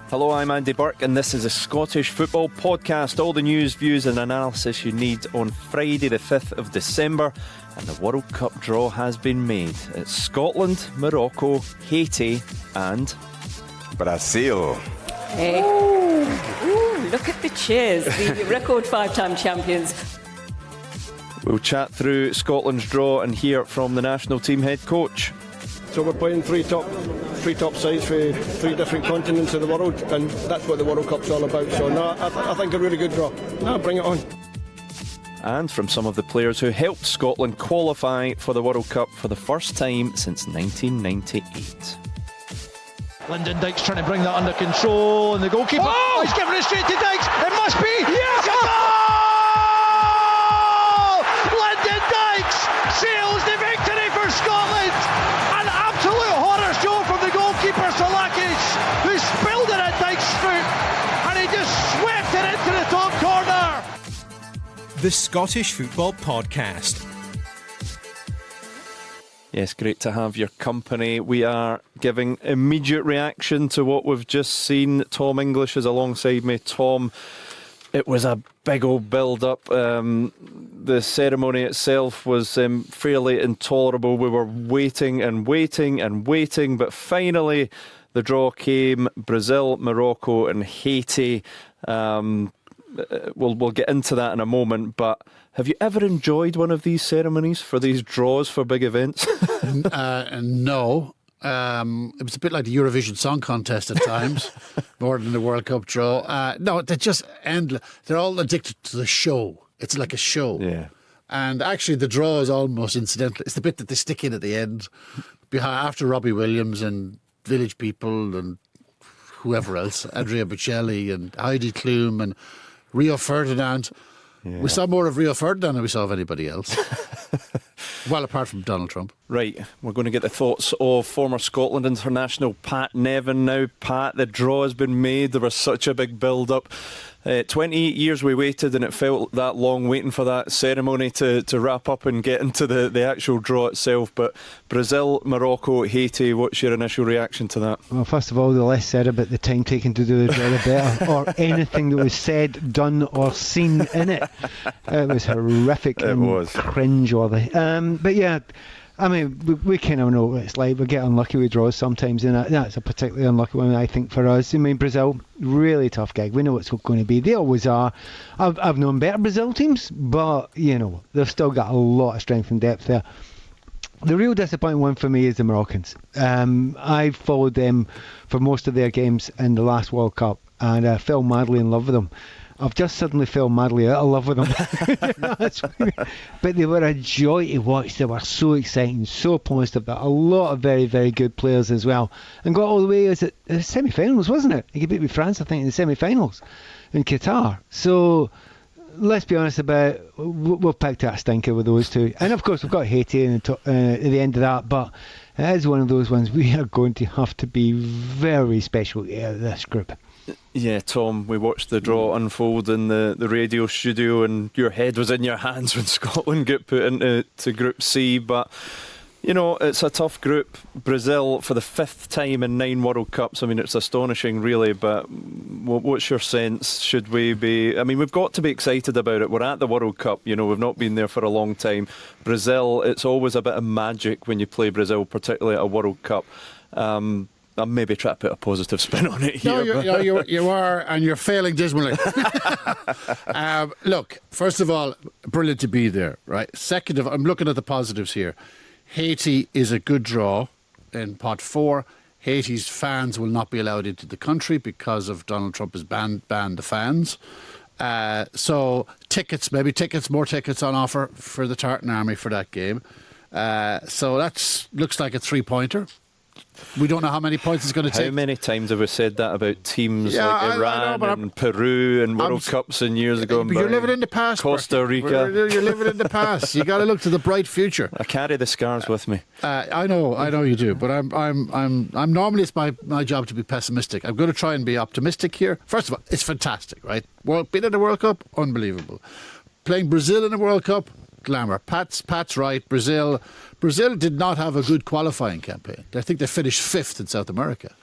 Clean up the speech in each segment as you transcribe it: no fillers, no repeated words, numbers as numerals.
Hello, I'm Andy Burke, and this is a Scottish Football Podcast. All the news, views and analysis you need on Friday the 5th of December. And the World Cup draw has been made. It's Scotland, Morocco, Haiti and Brazil. Hey. Ooh, look at the cheers. The record 5-time champions. We'll chat through Scotland's draw and hear from the national team head coach. So we're playing three top sides for three different continents of the world, and that's what the World Cup's all about. So no, I think a really good draw. No, bring it on. And from some of the players who helped Scotland qualify for the World Cup for the first time since 1998. Lyndon, Dykes trying to bring that under control, and the goalkeeper, he's giving it straight to Dykes. It must be. Yes! It's a goal! Lyndon Dykes seals the victory for Scotland. An absolute horror show from the goalkeeper Celtic, who spilled it at Dykes' foot, and he just swept it into the top corner. The Scottish Football Podcast. Yes, great to have your company. We are giving immediate reaction to what we've just seen. Tom English is alongside me. Tom, it was a big old build-up. The ceremony itself was fairly intolerable. We were waiting and waiting and waiting, but finally the draw came. Brazil, Morocco and Haiti. We'll get into that in a moment, but have you ever enjoyed one of these ceremonies for these draws for big events? No. It was a bit like the Eurovision Song Contest at times, more than the World Cup draw. No, they're just endless. They're all addicted to the show. It's like a show. Yeah. And actually, the draw is almost incidental. It's the bit that they stick in at the end, after Robbie Williams and Village People and whoever else, Andrea Bocelli and Heidi Klum and Rio Ferdinand. Yeah. We saw more of Rio Ferdinand than we saw of anybody else. Well, apart from Donald Trump. Right, we're going to get the thoughts of former Scotland international Pat Nevin now. Pat, the draw has been made. There was such a big build-up. 28 years we waited, and it felt that long waiting for that ceremony to wrap up and get into the actual draw itself. But Brazil, Morocco, Haiti, what's your initial reaction to that? Well, first of all, the less said about the time taken to do the draw, the better, or anything that was said, done or seen in it. It was horrific and cringe-worthy. But yeah, I mean, we kind of know what it's like. We get unlucky with draws sometimes, and that's a particularly unlucky one, I think, for us. I mean, Brazil, really tough gig. We know what's going to be. They always are. I've known better Brazil teams, but, you know, they've still got a lot of strength and depth there. The real disappointing one for me is the Moroccans. I followed them for most of their games in the last World Cup, and I fell madly in love with them. I've just suddenly fell madly out of love with them. But they were a joy to watch. They were so exciting, so positive. But a lot of very, very good players as well. And got all the way to the semi-finals, wasn't it? He could beat with France, I think, in the semi-finals in Qatar. So let's be honest about it. We've picked out a stinker with those two. And of course, we've got Haiti at the end of that. But it is one of those ones we are going to have to be very special to get out of this group. Yeah, Tom, we watched the draw unfold in the radio studio, and your head was in your hands when Scotland got put into Group C. But, you know, it's a tough group. Brazil for the 5th time in 9 World Cups. I mean, it's astonishing, really. But what's your sense? Should we be... I mean, we've got to be excited about it. We're at the World Cup. You know, we've not been there for a long time. Brazil, it's always a bit of magic when you play Brazil, particularly at a World Cup. I'm maybe trying to put a positive spin on it here. No, you are, and you're failing dismally. Look, first of all, brilliant to be there, right? Second of all, I'm looking at the positives here. Haiti is a good draw in pot 4. Haiti's fans will not be allowed into the country because of Donald Trump has banned the fans. So more tickets on offer for the Tartan Army for that game. So that looks like a 3-pointer. We don't know how many points it's going to take. How many times have we said that about teams like Iran and Peru and World Cups and years ago? But you're living in the past. Costa Rica. You're living in the past. You got to look to the bright future. I carry the scars with me. I know you do. But I'm normally it's my job to be pessimistic. I'm going to try and be optimistic here. First of all, it's fantastic, right? Being in the World Cup, unbelievable. Playing Brazil in the World Cup, glamour. Pat's right. Brazil did not have a good qualifying campaign. I think they finished 5th in South America.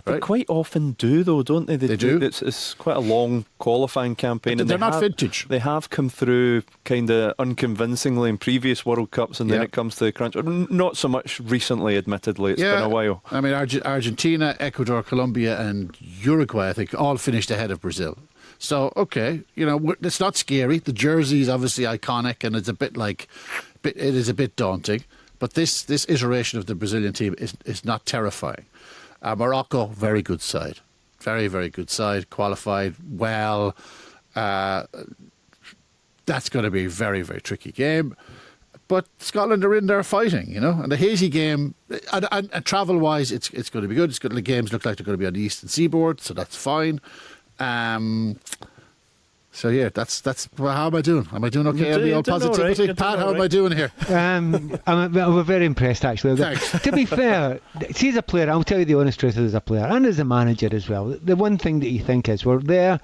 Right? They quite often do, though, don't they? They do. It's quite a long qualifying campaign. But they're not vintage. They have come through kind of unconvincingly in previous World Cups, and then it comes to the crunch. Not so much recently, admittedly. It's been a while. I mean, Argentina, Ecuador, Colombia and Uruguay, I think, all finished ahead of Brazil. So, okay, it's not scary. The jersey is obviously iconic, and it's it is a bit daunting. But this iteration of the Brazilian team is not terrifying. Morocco, very good side. Very, very good side. Qualified well. That's going to be a very, very tricky game. But Scotland are in there fighting, And the Haiti game, and travel-wise, it's going to be good. The games look like they're going to be on the eastern seaboard, so that's fine. So yeah, that's. Well, how am I doing? Am I doing okay on the old positivity? Right. Pat, how am I doing here? We're very impressed, actually. Thanks. To be fair, see, as a player, I'll tell you the honest truth as a player and as a manager as well. The one thing that you think is we're there,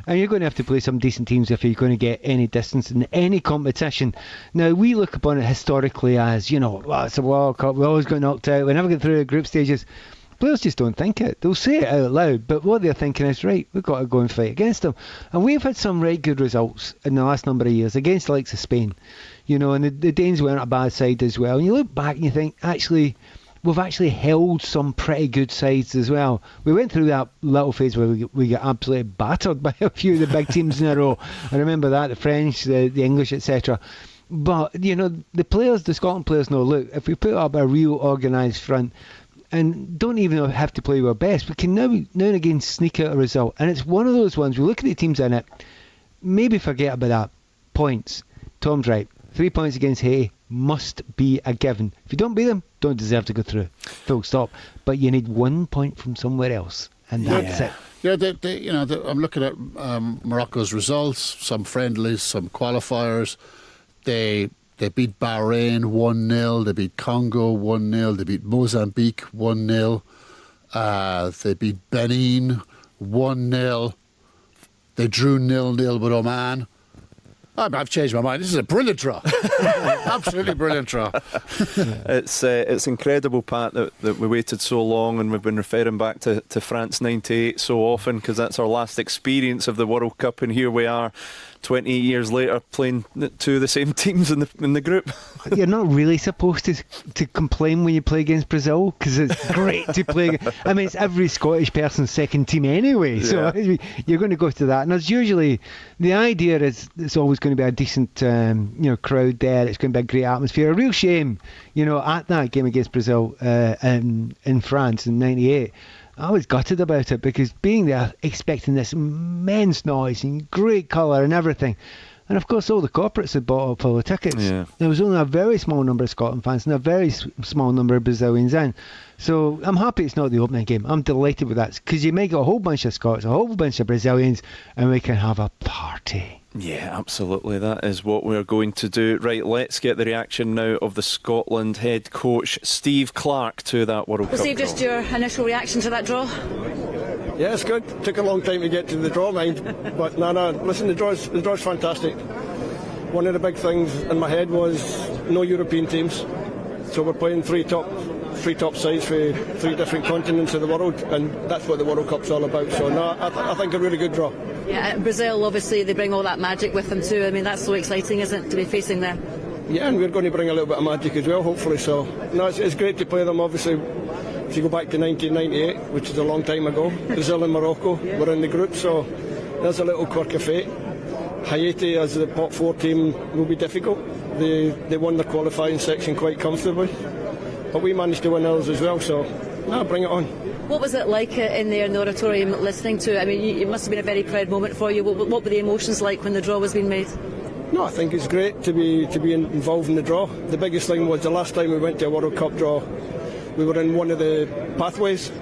and you're going to have to play some decent teams if you're going to get any distance in any competition. Now, we look upon it historically as, it's a World Cup, we always get knocked out, we never get through the group stages. Players just don't think it. They'll say it out loud, but what they're thinking is, right, we've got to go and fight against them. And we've had some right good results in the last number of years against the likes of Spain. And the Danes weren't a bad side as well. And you look back and you think, actually, we've actually held some pretty good sides as well. We went through that little phase where we got absolutely battered by a few of the big teams in a row. I remember that, the French, the English, etc. But, the Scotland players know, look, if we put up a real organised front, and don't even have to play our best, we can now and again sneak out a result. And it's one of those ones, we look at the teams in it, maybe forget about that. Points. Tom's right. 3 points against Haiti must be a given. If you don't beat them, don't deserve to go through. Full stop. But you need 1 point from somewhere else. And that's it. Yeah, I'm looking at Morocco's results, some friendlies, some qualifiers. They beat Bahrain 1-0. They beat Congo 1-0. They beat Mozambique 1-0. They beat Benin 1-0. They drew 0-0 with Oman. I've changed my mind. This is a brilliant draw. Absolutely brilliant draw. It's incredible, Pat, that we waited so long, and we've been referring back to France '98 so often, because that's our last experience of the World Cup, and here we are 20 years later playing two of the same teams in the group. You're not really supposed to complain when you play against Brazil, because it's great to play. I mean, it's every Scottish person's second team anyway, so you're going to go to that. And there's usually, the idea is it's always going to be a decent crowd there. It's going to be a great atmosphere. A real shame, at that game against Brazil in France in '98. I was gutted about it, because being there expecting this immense noise and great colour and everything, and of course all the corporates had bought up all the tickets. There was only a very small number of Scotland fans and a very small number of Brazilians in. So I'm happy it's not the opening game. I'm delighted with that, because you make a whole bunch of Scots, a whole bunch of Brazilians, and we can have a party. Yeah, absolutely. That is what we're going to do. Right, let's get the reaction now of the Scotland head coach, Steve Clarke, to that World Cup. Steve, just your initial reaction to that draw? Yeah, it's good. Took a long time to get to the draw, mind. But no, listen, the draw's fantastic. One of the big things in my head was no European teams. So we're playing three top sides for three different continents of the world, and that's what the World Cup's all about. So no, I think a really good draw. Yeah, Brazil, obviously, they bring all that magic with them too. I mean, that's so exciting, isn't it, to be facing them? Yeah, and we're going to bring a little bit of magic as well, hopefully. So no, it's great to play them. Obviously, if you go back to 1998, which is a long time ago, Brazil and Morocco were in the group, so there's a little quirk of fate. Haiti, as the pot 4 team, will be difficult. They won the qualifying section quite comfortably, but we managed to win ours as well, so no, bring it on. What was it like in there in the auditorium listening to it? I mean, it must have been a very proud moment for you. What were the emotions like when the draw was being made? No, I think it's great to be involved in the draw. The biggest thing was the last time we went to a World Cup draw, we were in one of the pathways,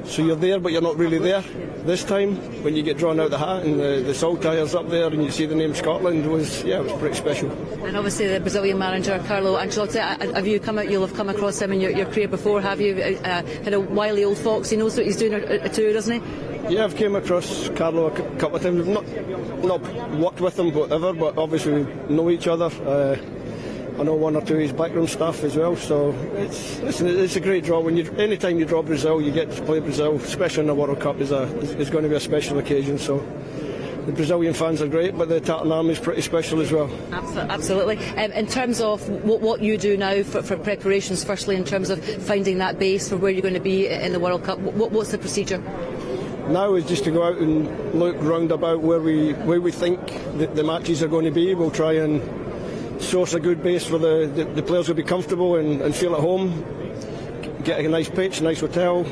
so you're there but you're not really there. This time, when you get drawn out the hat and the saltires up there and you see the name Scotland, it was pretty special. And obviously the Brazilian manager, Carlo Ancelotti, you'll have come across him in your career before, have you? Had a wily old fox, he knows what he's doing too, doesn't he? Yeah, I've came across Carlo a couple of times. We've not worked with him, whatever, but obviously we know each other. I know one or two of his backroom staff as well. So it's a great draw. Anytime you draw Brazil, you get to play Brazil, especially in the World Cup. Is going to be a special occasion. So the Brazilian fans are great, but the Tartan Army is pretty special as well. Absolutely. In terms of what you do now for preparations, firstly in terms of finding that base for where you're going to be in the World Cup, what's the procedure? Now is just to go out and look round about where we think the matches are going to be. We'll try and source a good base for the players will be comfortable and feel at home. Get a nice pitch, nice hotel,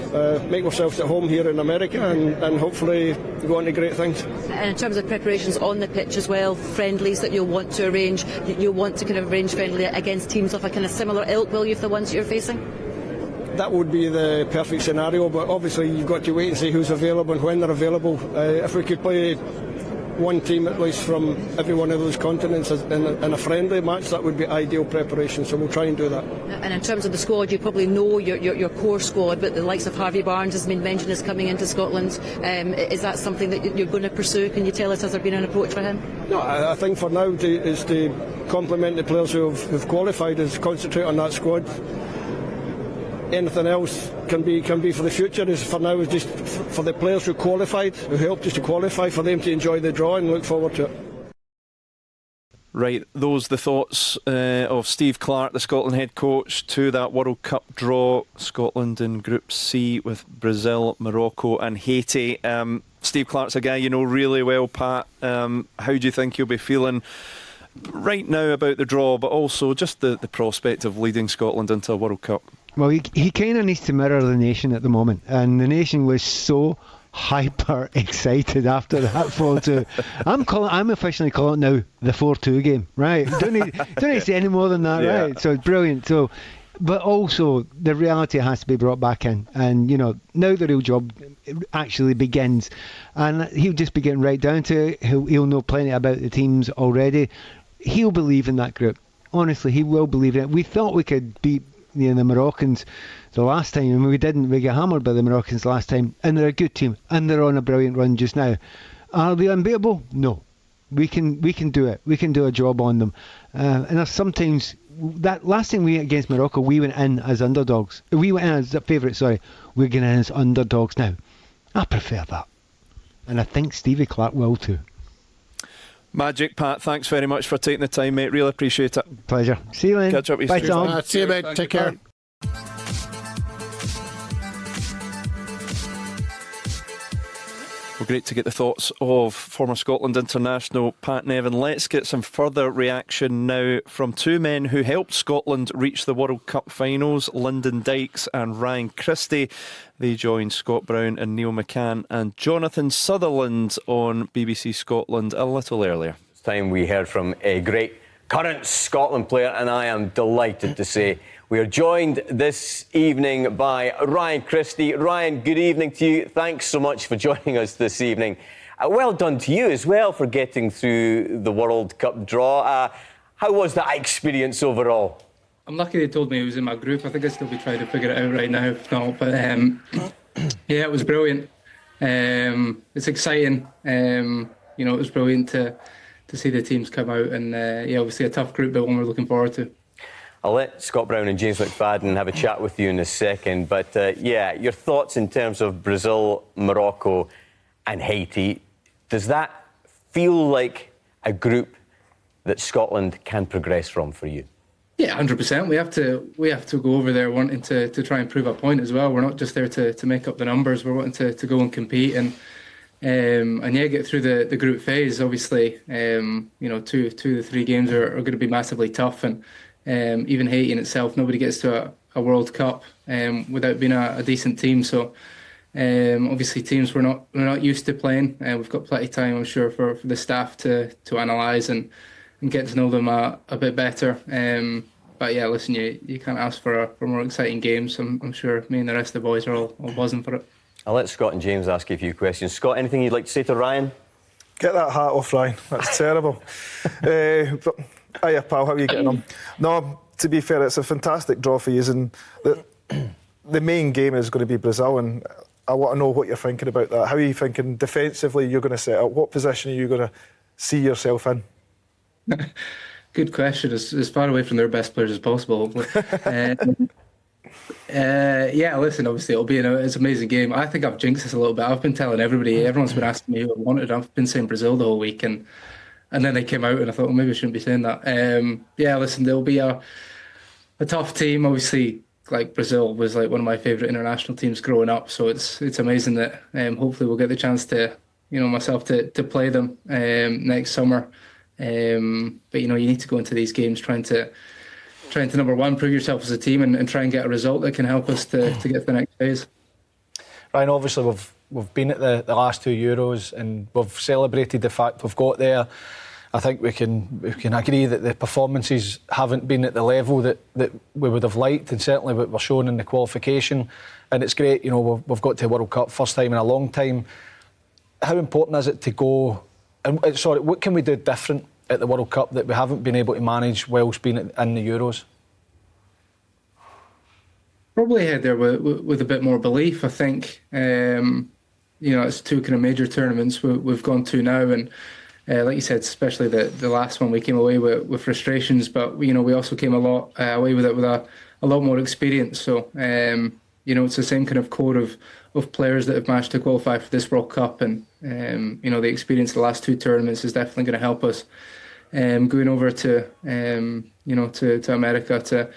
make ourselves at home here in America, and hopefully go on to great things. And in terms of preparations on the pitch as well, friendlies that you'll want to arrange, you'll want to kind of arrange friendly against teams of a kind of similar ilk, will you, for the ones that you're facing? That would be the perfect scenario, but obviously you've got to wait and see who's available and when they're available. If we could play one team at least from every one of those continents in a friendly match, that would be ideal preparation, so we'll try and do that. And in terms of the squad, you probably know your core squad, but the likes of Harvey Barnes has been mentioned as coming into Scotland. Is that something that you're going to pursue? Can you tell us, has there been an approach for him? No, I think for now is to complement the players who've qualified, is concentrate on that squad. Anything else can be for the future. For now is just for the players who qualified, who helped us to qualify, for them to enjoy the draw and look forward to it. Right, those the thoughts of Steve Clarke, the Scotland head coach, to that World Cup draw. Scotland in Group C with Brazil, Morocco and Haiti. Steve Clarke's a guy you know really well, Pat. How do you think you'll be feeling right now about the draw, but also just the prospect of leading Scotland into a World Cup? Well, he kind of needs to mirror the nation at the moment, and the nation was so hyper excited after that 4-2. I'm officially calling it now the 4-2 game, right? Don't need to say any more than that, yeah. Right? So it's brilliant. So, but also the reality has to be brought back in, and now the real job actually begins, and he'll just be getting right down to it. He'll know plenty about the teams already. He'll believe in that group. Honestly, he will believe in it. We thought we could beat the Moroccans the last time, and we didn't. We got hammered by the Moroccans last time, and they're a good team, and they're on a brilliant run just now. Are they unbeatable? No. We can do it. We can do a job on them. And there's sometimes that last time we went against Morocco, we went in as underdogs. We went in as favourites. Sorry, we're going in as underdogs now. I prefer that, and I think Stevie Clarke will too. Magic, Pat, thanks very much for taking the time, mate. Really appreciate it. Pleasure. See you, Lynn. Catch up with you Bye, soon. Tom. See you, mate. Take care. Well, great to get the thoughts of former Scotland international Pat Nevin. Let's get some further reaction now from two men who helped Scotland reach the World Cup finals, Lyndon Dykes and Ryan Christie. They joined Scott Brown and Neil McCann and Jonathan Sutherland on BBC Scotland a little earlier. This time we heard from a great current Scotland player, and I am delighted to say we are joined this evening by Ryan Christie. Ryan, good evening to you. Thanks so much for joining us this evening. Well done to you as well for getting through the World Cup draw. How was that experience overall? I'm lucky they told me it was in my group. I think I'd still be trying to figure it out right now, if not. But yeah, it was brilliant. It's exciting. It was brilliant to see the teams come out, and obviously a tough group, but one we're looking forward to. I'll let Scott Brown and James McFadden have a chat with you in a second. But your thoughts in terms of Brazil, Morocco and Haiti. Does that feel like a group that Scotland can progress from for you? Yeah, 100%. We have to go over there wanting to try and prove a point as well. We're not just there to make up the numbers. We're wanting to go and compete and get through the group phase. Obviously, 2 of the 3 games are going to be massively tough, and even Haiti in itself, nobody gets to a World Cup without being a decent team. So obviously teams we're not used to playing. We've got plenty of time, I'm sure, for the staff to analyse and get to know them a bit better. But yeah, listen, you can't ask for more exciting games. I'm sure me and the rest of the boys are all buzzing for it. I'll let Scott and James ask you a few questions. Scott, anything you'd like to say to Ryan? Get that hat off, Ryan. That's terrible. But, hiya, pal. How are you getting on? No, to be fair, it's a fantastic draw for you, and the main game is going to be Brazil, and I want to know what you're thinking about that. How are you thinking defensively you're going to set up? What position are you going to see yourself in? good question. As far away from their best players as possible, hopefully. Yeah, listen, obviously it's an amazing game. I think I've jinxed this a little bit. I've been telling everyone's been asking me who I wanted. I've been saying Brazil the whole week, and then they came out and I thought, well, maybe I shouldn't be saying that. Yeah, listen, there'll be a tough team. Obviously, like Brazil was like one of my favourite international teams growing up, so it's amazing that hopefully we'll get the chance to, myself to play them next summer. But you need to go into these games trying to number one, prove yourself as a team and try and get a result that can help us to get to the next phase. Ryan, obviously we've been at the last 2 Euros and we've celebrated the fact we've got there. I think we can agree that the performances haven't been at the level that we would have liked, and certainly what we're showing in the qualification. And it's great, we've got to World Cup first time in a long time. How important is it to go? And what can we do different at the World Cup that we haven't been able to manage whilst being in the Euros? Probably head there with a bit more belief. I think it's 2 kind of major tournaments we've gone to now, and like you said, especially the last one, we came away with frustrations, but we also came away with it with a lot more experience. So it's the same kind of core of players that have managed to qualify for this World Cup, and the experience of the last 2 tournaments is definitely going to help us going over to to America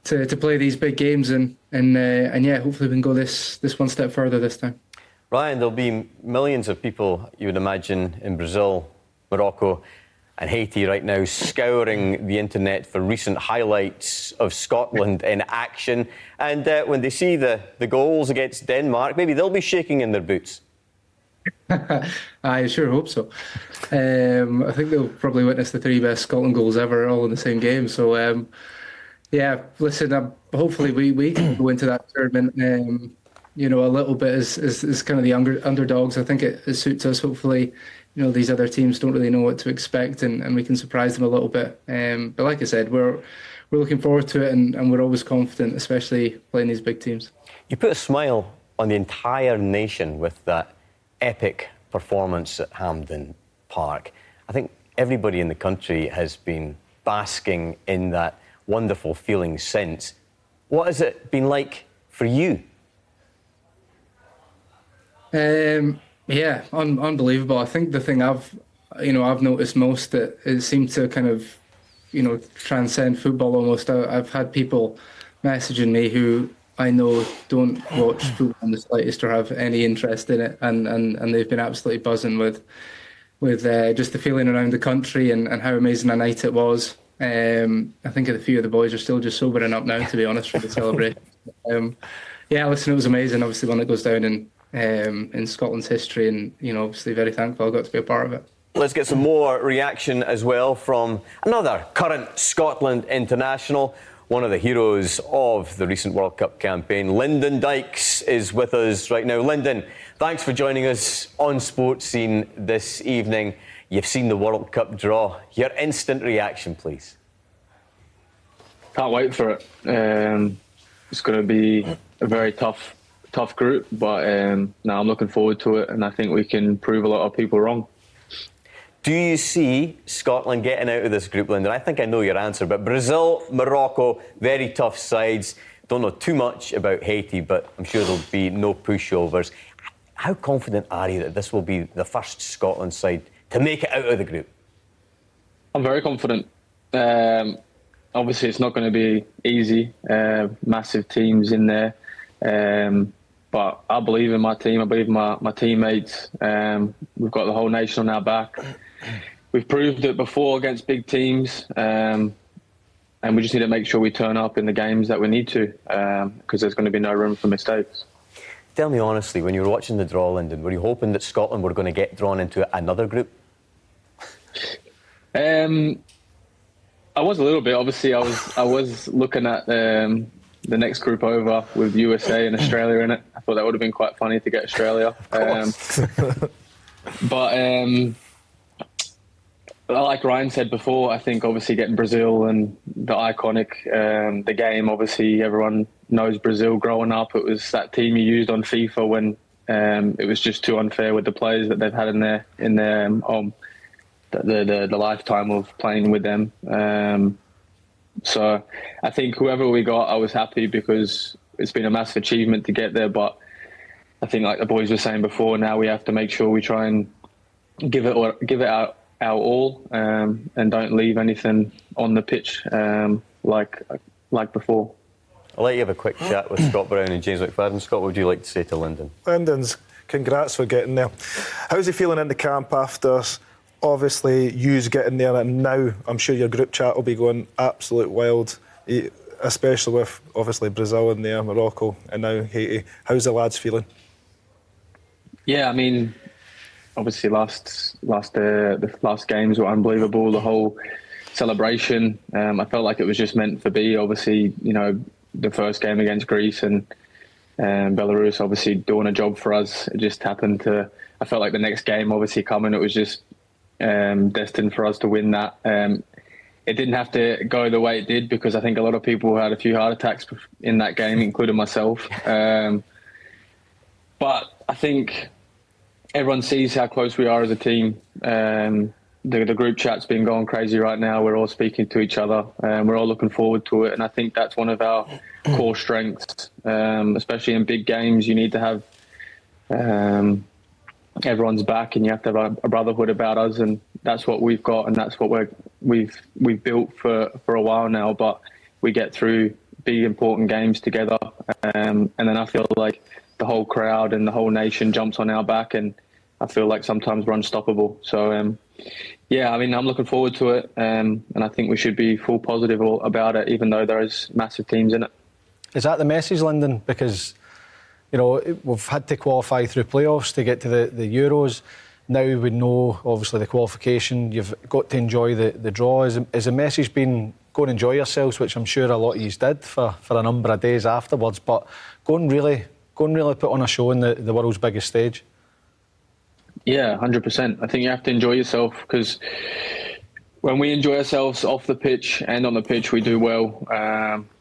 to play these big games, and yeah, hopefully we can go this one step further this time. Ryan, there'll be millions of people, you would imagine, in Brazil, Morocco and Haiti right now scouring the internet for recent highlights of Scotland in action. And when they see the goals against Denmark, maybe they'll be shaking in their boots. I sure hope so. I think they'll probably witness the 3 best Scotland goals ever all in the same game. So, yeah, listen, hopefully we can go into that tournament a little bit as kind of the underdogs. I think it suits us. Hopefully, these other teams don't really know what to expect, and we can surprise them a little bit. But like I said, we're looking forward to it, and we're always confident, especially playing these big teams. You put a smile on the entire nation with that epic performance at Hampden Park. I think everybody in the country has been basking in that wonderful feeling since. What has it been like for you? Yeah, unbelievable. I think the thing I've noticed most, that it seemed to kind of, transcend football almost. I've had people messaging me who I know don't watch football in the slightest or have any interest in it, and they've been absolutely buzzing with just the feeling around the country and how amazing a night it was. I think a few of the boys are still just sobering up now, to be honest, for the celebration. Yeah, listen, it was amazing. Obviously, one that goes down in Scotland's history, and obviously very thankful I got to be a part of it. Let's get some more reaction as well from another current Scotland international, one of the heroes of the recent World Cup campaign. Lyndon Dykes is with us right now. Lyndon, thanks for joining us on Sports Scene this evening. You've seen the World Cup draw. Your instant reaction, please. Can't wait for it. It's going to be a very tough group, but now I'm looking forward to it, and I think we can prove a lot of people wrong. Do you see Scotland getting out of this group, Lyndon? I think I know your answer, but Brazil, Morocco, very tough sides. Don't know too much about Haiti, but I'm sure there'll be no pushovers. How confident are you that this will be the first Scotland side to make it out of the group? I'm very confident. Obviously, it's not going to be easy. Massive teams in there. But I believe in my team. I believe in my teammates. We've got the whole nation on our back. We've proved it before against big teams. And we just need to make sure we turn up in the games that we need to, because there's going to be no room for mistakes. Tell me honestly, when you were watching the draw, Lyndon, were you hoping that Scotland were going to get drawn into another group? I was a little bit. Obviously, I was looking at the next group over with USA and Australia in it. I thought that would have been quite funny to get Australia. But like Ryan said before, I think obviously getting Brazil and the iconic, the game, obviously everyone knows Brazil growing up. It was that team you used on FIFA when it was just too unfair with the players that they've had in their home. the lifetime of playing with them. So I think whoever we got, I was happy because it's been a massive achievement to get there. But I think, like the boys were saying before, now we have to make sure we try and give it our all, and don't leave anything on the pitch like before. I'll let you have a quick chat with Scott Brown and James McFadden. Scott, what would you like to say to Lyndon? Lyndon's, congrats for getting there. How's he feeling in the camp after, obviously, yous getting there, and now I'm sure your group chat will be going absolute wild, especially with, obviously, Brazil in there, Morocco, and now Haiti. How's the lads feeling? Yeah, I mean, obviously, the last games were unbelievable. The whole celebration, I felt like it was just meant to be. Obviously, you know, the first game against Greece and Belarus, obviously doing a job for us. It just happened to. I felt like the next game, obviously coming, it was just destined for us to win that. It didn't have to go the way it did because I think a lot of people had a few heart attacks in that game, including myself. But I think everyone sees how close we are as a team. The group chat's been going crazy right now. We're all speaking to each other, and we're all looking forward to it. And I think that's one of our core strengths, especially in big games. You need to have everyone's back, and you have to have a brotherhood about us, and that's what we've got, and that's what we've built for a while now. But we get through big important games together, and then I feel like the whole crowd and the whole nation jumps on our back, and I feel like sometimes we're unstoppable. So yeah, I mean, I'm looking forward to it, and I think we should be full positive about it, even though there is massive teams in it. Is that the message, Lyndon? Because, you know, we've had to qualify through playoffs to get to the Euros. Now we know, obviously, the qualification. You've got to enjoy the draw. Is the message been go and enjoy yourselves, which I'm sure a lot of you did for a number of days afterwards, but go and really put on a show in the world's biggest stage? Yeah, 100%. I think you have to enjoy yourself, because when we enjoy ourselves off the pitch and on the pitch, we do well.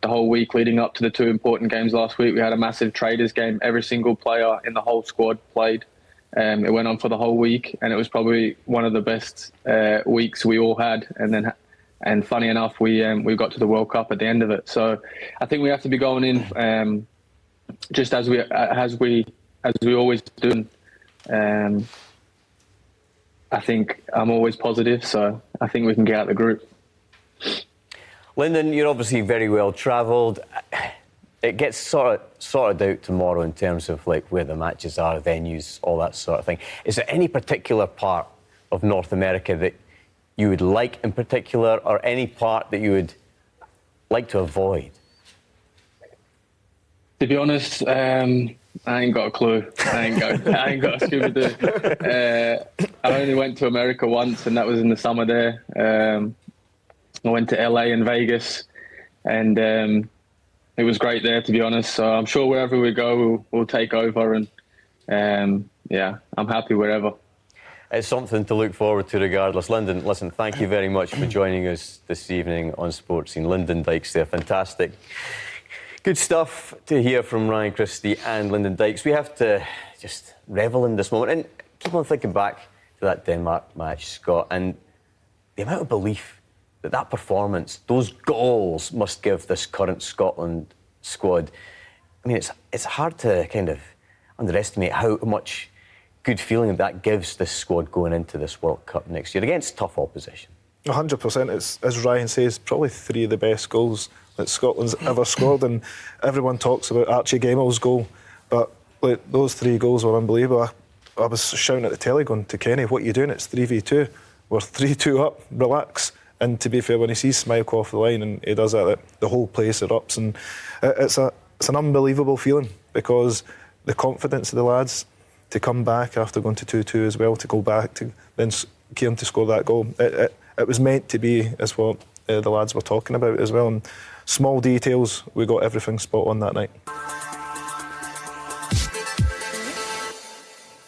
The whole week leading up to the two important games last week, we had a massive traders game. Every single player in the whole squad played. It went on for the whole week, and it was probably one of the best weeks we all had. And funny enough, we got to the World Cup at the end of it. So I think we have to be going in just as we always do. I think I'm always positive, so I think we can get out of the group. Lyndon, you're obviously very well travelled. It gets sorted out tomorrow in terms of like where the matches are, venues, all that sort of thing. Is there any particular part of North America that you would like in particular, or any part that you would like to avoid? To be honest, I ain't got a clue. I ain't got a Scooby-Doo. I only went to America once, and that was in the summer there. I went to LA and Vegas, and it was great there, to be honest. So I'm sure wherever we go, we'll take over, and yeah, I'm happy wherever. It's something to look forward to regardless. Lyndon, listen, thank you very much for joining us this evening on Sports Scene. Lyndon Dykes there, fantastic. Good stuff to hear from Ryan Christie and Lyndon Dykes. We have to just revel in this moment and keep on thinking back to that Denmark match, Scott, and the amount of belief that performance, those goals must give this current Scotland squad. I mean, it's hard to kind of underestimate how much good feeling that gives this squad going into this World Cup next year against tough opposition. 100%. It's, as Ryan says, probably three of the best goals that Scotland's ever scored, and everyone talks about Archie Gamel's goal, but like, those three goals were unbelievable. I was shouting at the telly going to Kenny, what are you doing? It's 3v2. We're 3-2 up, relax. And to be fair, when he sees Smyk off the line and he does that, the whole place erupts, and it's an unbelievable feeling, because the confidence of the lads to come back after going to 2-2 as well, to go back to then Kieran to score that goal, it was meant to be, as what the lads were talking about as well. And small details, we got everything spot on that night.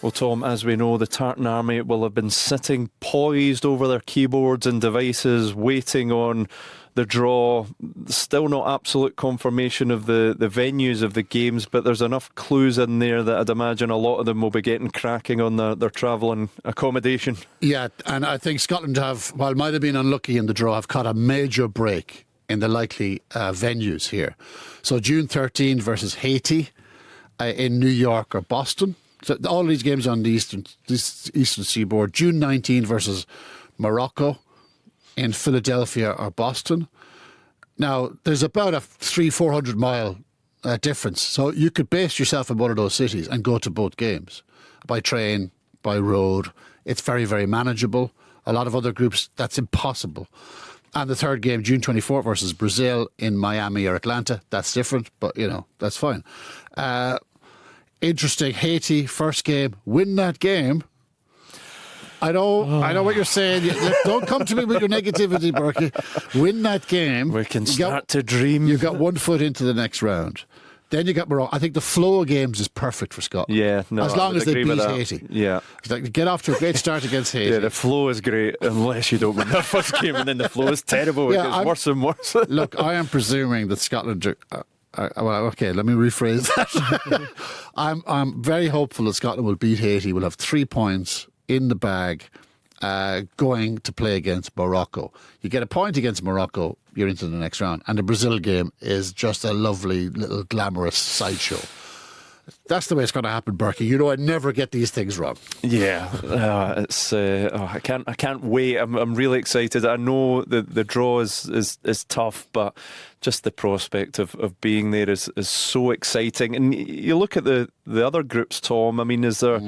Well, Tom, as we know, the Tartan Army will have been sitting poised over their keyboards and devices, waiting on the draw. Still not absolute confirmation of the venues of the games, but there's enough clues in there that I'd imagine a lot of them will be getting cracking on their travel and accommodation. Yeah, and I think Scotland have, while might have been unlucky in the draw, have caught a major break in the likely venues here. So June 13 versus Haiti in New York or Boston. So all these games on the eastern seaboard. June 19 versus Morocco in Philadelphia or Boston. Now, there's about a 300-400 mile difference. So you could base yourself in one of those cities and go to both games by train, by road. It's very, very manageable. A lot of other groups, that's impossible. And the third game, June 24th versus Brazil in Miami or Atlanta. That's different, but, that's fine. Interesting. Haiti, first game. Win that game. I know what you're saying. Don't come to me with your negativity, Berkey. Win that game. We can start to dream. You've got 1 foot into the next round. Then you got Morocco. I think the flow of games is perfect for Scotland. Yeah, no, as long as they beat Haiti. Yeah. It's like get off to a great start against Haiti. Yeah, the flow is great unless you don't win the first game, and then the flow is terrible. It gets worse and worse. Look, I am presuming that Scotland well, okay, let me rephrase that. I'm very hopeful that Scotland will beat Haiti. We'll have 3 points in the bag going to play against Morocco. You get a point against Morocco, you're into the next round. And the Brazil game is just a lovely little glamorous sideshow. That's the way it's going to happen, Berkey. I never get these things wrong. Yeah, it's. I can't wait. I'm really excited. I know the draw is tough, but just the prospect of being there is so exciting. And you look at the other groups, Tom. I mean, is there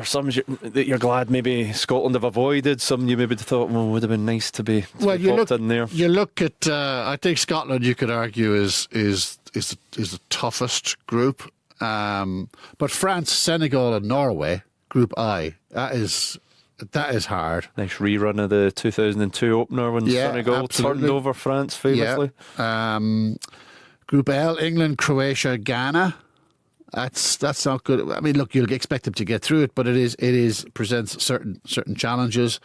some that you're glad maybe Scotland have avoided? Some you maybe thought, well, would have been nice to be popped in there. You look at. I think Scotland, you could argue, is the toughest group. But France, Senegal, and Norway, Group I, that is hard. Nice rerun of the 2002 opener when Senegal turned over France famously. Yeah. Group L, England, Croatia, Ghana. That's not good. I mean, look, you'll expect them to get through it, but it presents certain challenges.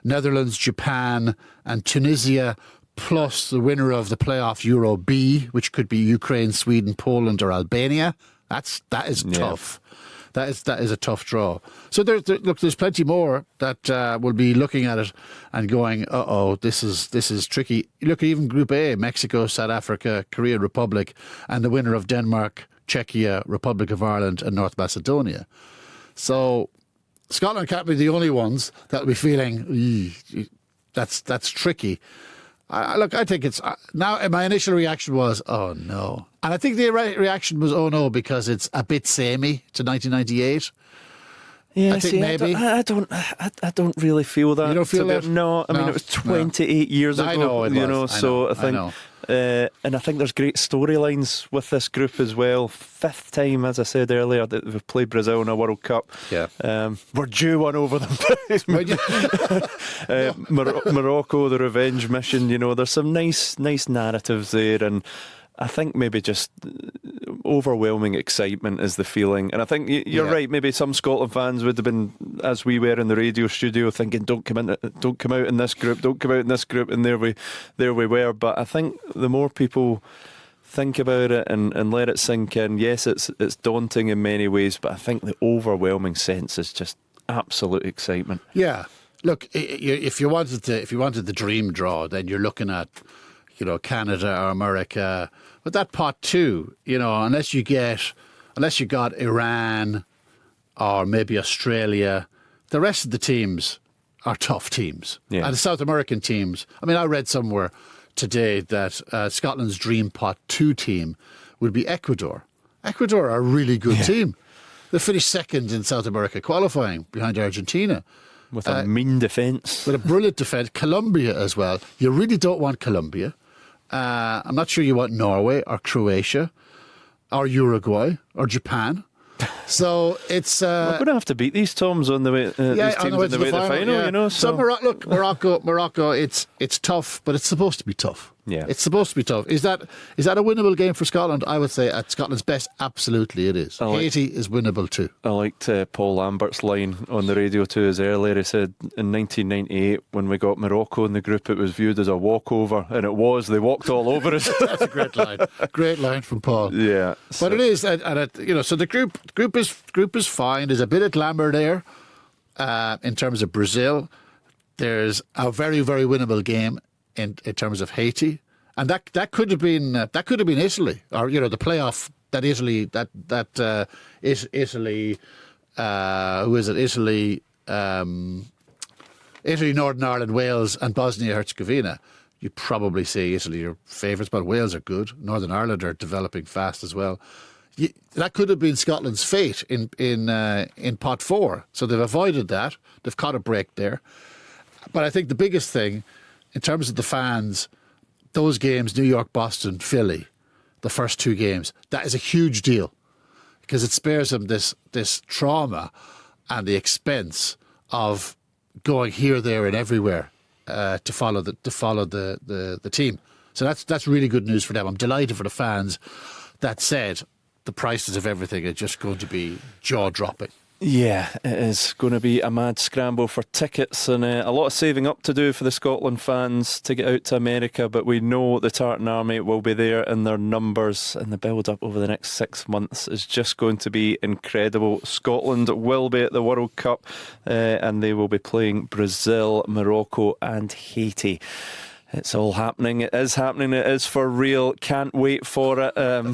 Netherlands, Japan, and Tunisia, plus the winner of the playoff Euro B, which could be Ukraine, Sweden, Poland, or Albania. That is tough. That is a tough draw. So there's plenty more that will be looking at it and going, this is tricky. You look at even Group A: Mexico, South Africa, Korea Republic, and the winner of Denmark, Czechia, Republic of Ireland, and North Macedonia. So Scotland can't be the only ones that will be feeling that's tricky. Look, I think it's now. My initial reaction was, "Oh no," and I think the reaction was, "Oh no," because it's a bit samey to 1998. Yeah, I think maybe I don't really feel that. You don't feel that? No, I mean it was 28 years ago. I know it was. I think. And I think there's great storylines with this group as well. 5th time, as I said earlier, that we've played Brazil in a World Cup. Yeah, we're due one over them. Morocco, the revenge mission. There's some nice narratives there, and I think maybe just overwhelming excitement is the feeling. And I think you're right. Maybe some Scotland fans would have been, as we were in the radio studio, thinking, "Don't come out in this group, don't come out in this group." And there we were. But I think the more people think about it and let it sink in, yes, it's daunting in many ways, but I think the overwhelming sense is just absolute excitement. Yeah. Look, if you wanted the dream draw, then you're looking at, Canada or America. But that pot too, unless you got Iran or maybe Australia, the rest of the teams are tough teams. Yeah. And the South American teams, I mean, I read somewhere today that Scotland's dream pot 2 team would be Ecuador. Ecuador are a really good team. They finished second in South America qualifying behind Argentina. With a mean defence. With a brilliant defence. Colombia as well. You really don't want Colombia. I'm not sure you want Norway or Croatia or Uruguay or Japan. So it's we're going to have to beat these Toms on the way. These teams on the way to the final, yeah. you know. So Morocco, it's tough, but it's supposed to be tough. Yeah, it's supposed to be tough. Is that a winnable game for Scotland? I would say at Scotland's best, absolutely it is. Haiti is winnable too. I liked Paul Lambert's line on the radio to us earlier. He said in 1998 when we got Morocco in the group, it was viewed as a walkover, and it was. They walked all over us. That's a great line. Great line from Paul. Yeah, but it is, so the group is fine. There's a bit of glamour there in terms of Brazil. There's a very, very winnable game in terms of Haiti, and that could have been Italy, or the playoff that Italy is Italy. Who is it? Italy, Northern Ireland, Wales, and Bosnia Herzegovina. You probably say Italy are favourites, but Wales are good. Northern Ireland are developing fast as well. That could have been Scotland's fate in pot 4. So they've avoided that. They've caught a break there. But I think the biggest thing, in terms of the fans, those games, New York, Boston, Philly, the first 2 games, that is a huge deal because it spares them this trauma and the expense of going here, there, and everywhere to follow the team. So that's really good news for them. I'm delighted for the fans. That said, the prices of everything are just going to be jaw-dropping. Yeah, it is going to be a mad scramble for tickets and a lot of saving up to do for the Scotland fans to get out to America, but we know the Tartan Army will be there in their numbers, and the build-up over the next 6 months is just going to be incredible. Scotland will be at the World Cup and they will be playing Brazil, Morocco and Haiti. It's all happening. It is happening. It is for real. Can't wait for it. I'm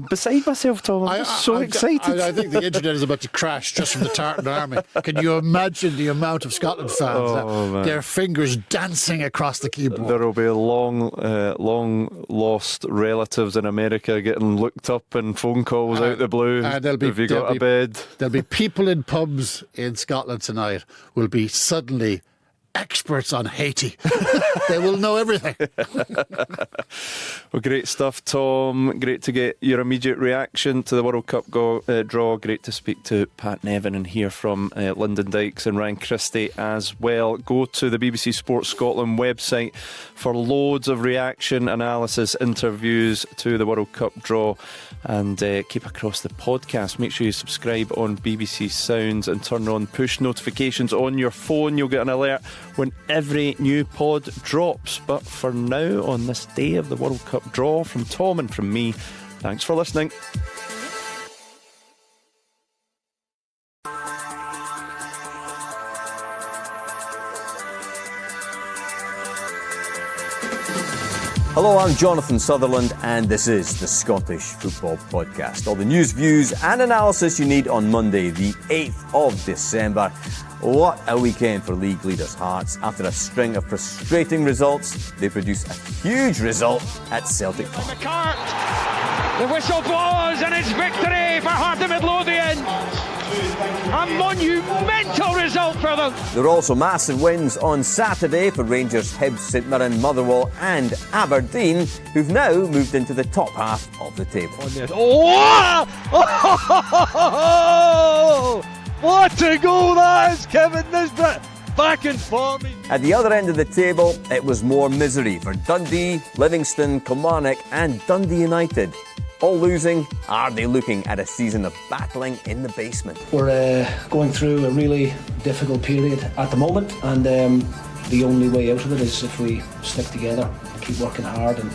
beside myself, Tom. I'm so excited. I think the internet is about to crash just from the Tartan Army. Can you imagine the amount of Scotland fans? Their fingers dancing across the keyboard. There will be long lost relatives in America getting looked up and phone calls out the blue. Have you got a bed? There'll be people in pubs in Scotland tonight will be suddenly experts on Haiti. They will know everything. Well, great stuff, Tom. Great to get your immediate reaction to the World Cup draw. Great to speak to Pat Nevin and hear from Lyndon, Dykes and Ryan Christie as well. Go to the BBC Sports Scotland website for loads of reaction, analysis, interviews to the World Cup draw, and keep across the podcast. Make sure you subscribe on BBC Sounds and turn on push notifications on your phone. You'll get an alert when every new pod drops. But for now, on this day of the World Cup draw, from Tom and from me, thanks for listening. Hello, I'm Jonathan Sutherland, and this is the Scottish Football Podcast. All the news, views, and analysis you need on Monday, the 8th of December. What a weekend for league leaders' Hearts. After a string of frustrating results, they produce a huge result at Celtic Park. The whistle blows, and it's victory for Heart of Midlothian. A monumental result for them. There are also massive wins on Saturday for Rangers, Hibs, St Mirren, Motherwell and Aberdeen, who've now moved into the top half of the table. What a goal that is, Kevin Nisbet, back in form. At the other end of the table, it was more misery for Dundee, Livingston, Kilmarnock and Dundee United. All losing. Are they looking at a season of battling in the basement? We're going through a really difficult period at the moment, and the only way out of it is if we stick together and keep working hard, and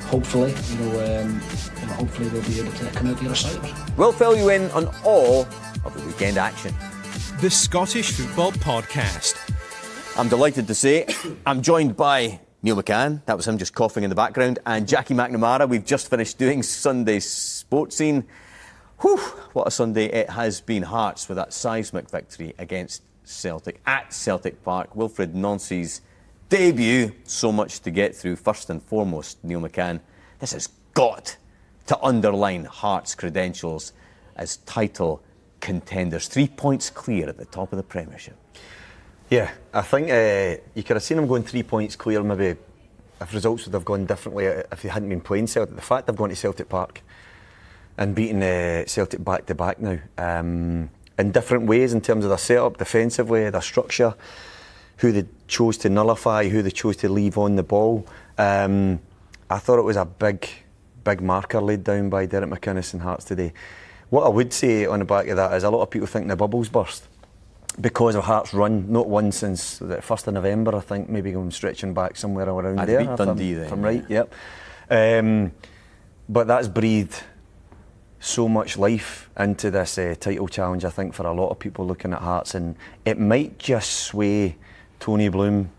hopefully, hopefully we'll be able to come out the other side of it. We'll fill you in on all of the weekend action. The Scottish Football Podcast. I'm delighted to say I'm joined by Neil McCann, that was him just coughing in the background, and Jackie McNamara. We've just finished doing Sunday's sports scene. Whew, what a Sunday it has been. Hearts with that seismic victory against Celtic at Celtic Park. Wilfried Nancy's debut. So much to get through. First and foremost, Neil McCann, this has got to underline Hearts' credentials as title contenders. 3 points clear at the top of the Premiership. Yeah, I think you could have seen them going 3 points clear maybe if results would have gone differently if they hadn't been playing Celtic. The fact they've gone to Celtic Park and beating Celtic back to back now. In different ways in terms of their setup, defensively, their structure, who they chose to nullify, who they chose to leave on the ball. I thought it was a big marker laid down by Derek McInnes and Hearts today. What I would say on the back of that is a lot of people think the bubble's burst because of Hearts' run, not one since the 1st of November, I think, maybe going stretching back somewhere around there. Beat Dundee then. If I'm right, yep. But that's breathed so much life into this title challenge, I think, for a lot of people looking at Hearts, and it might just sway Tony Bloom,